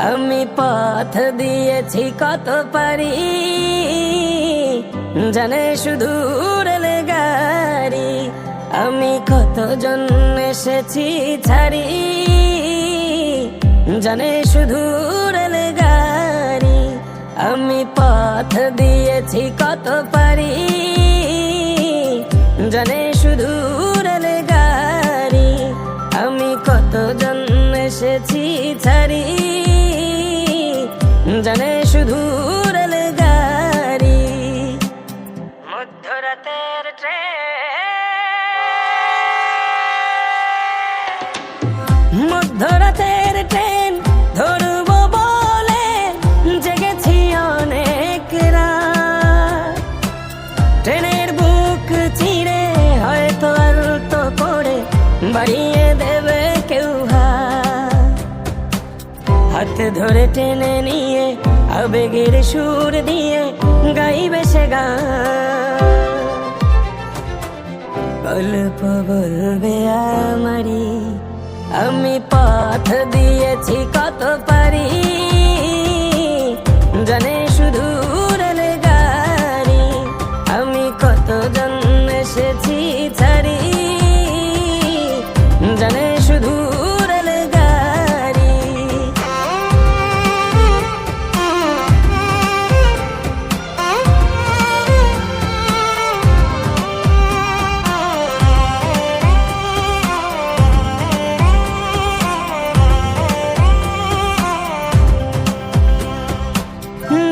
আমি পথ দিয়েছি কত পারি, জানে শুধু রেলগাড়ি। আমি কতজন এসেছি ছাড়ি, জানে শুধু রেলগাড়ি। আমি পথ দিয়েছি কত পারি, জানে শুধু রেলগাড়ি। আমি কতজন এসেছি ছাড়ি, জানে শুধু রেলগাড়ি। মধ্যরাতের মধ্যরাতের ট্রেন ধরব বলে জেগেছি অনেক রাত। ট্রেনের বুক চিরে হয়তো আলতো করে বাড়িয়ে দেবে কেউ হাত ধরে টেনে নিয়ে আবেগের সুর দিয়ে গাইবে সে গান। গল্প বলবে আমারি, আমি পথ দিয়েছি কত পারি, জানে শুধু রেলগাড়ি। আমি কতজন এসেছি ছাড়ি, জানে শুধু রেলগাড়ি।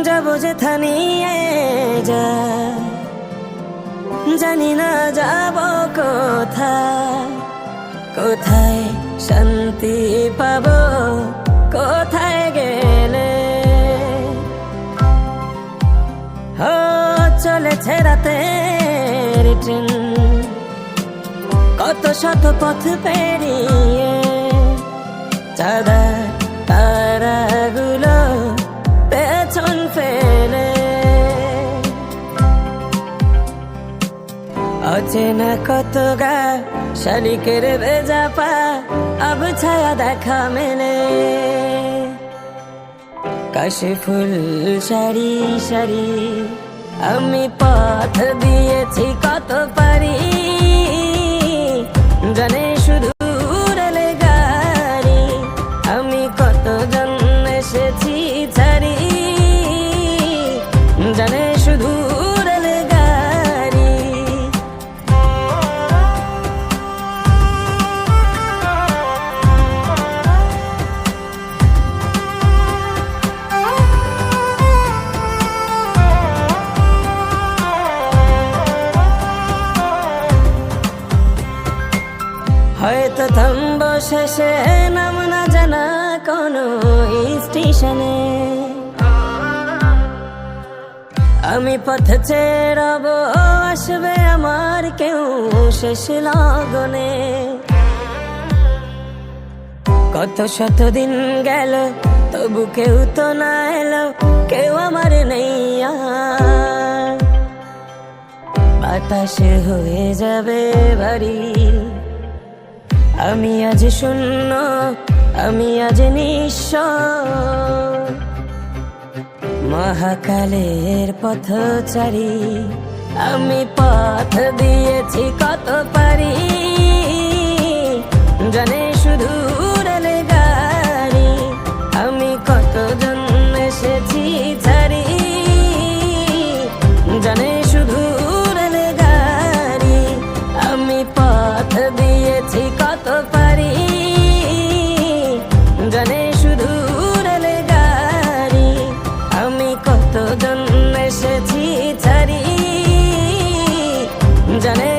যাবো যেথা নিয়ে যা, জানি না যাব কোথায়। কোথায় শান্তি পাবো কোথায় গেলে। ও চলেছে রাতের ট্রেন কত শত পথ পেরিয়ে। চাঁদা তারাগুলো পেছন ফেলে, অচেনা কত গা শালিকের ভেজা পা আব ছায়া দেখা মেলে। কাশে ফুল সারি সারি, আমি পথ দিয়েছি কত পারি, জানে শুধু রেলগাড়ি। আমি কতজন এসেছি ছাড়ি, জানে শুধু রেলগাড়ি। হয়তো থামব শেষে নাম না জানা কোনো স্টেশনে। আমি পথ চেরব আসবে আমার কেউ শেষ লগনে। কত শত দিন গেল তবু কেউ তো না এলো, কেউ আমার নেই আর। বাতাসে হয়ে যাবে ভারী, আমি আজ শূন্য, আমি আজ নিঃস্ব। মহাকালের পথচারী, আমি পথ দিয়েছি কত পারি, জানে শুধু রেলগাড়ি। আমি কতজন এসেছি ছাড়ি, জানে শুধু রেলগাড়ি। আমি পথ দিয়েছি কত পারি, জানে শুধু রেলগাড়ি। আমি কতজন এসেছি ছাড়ি, জানে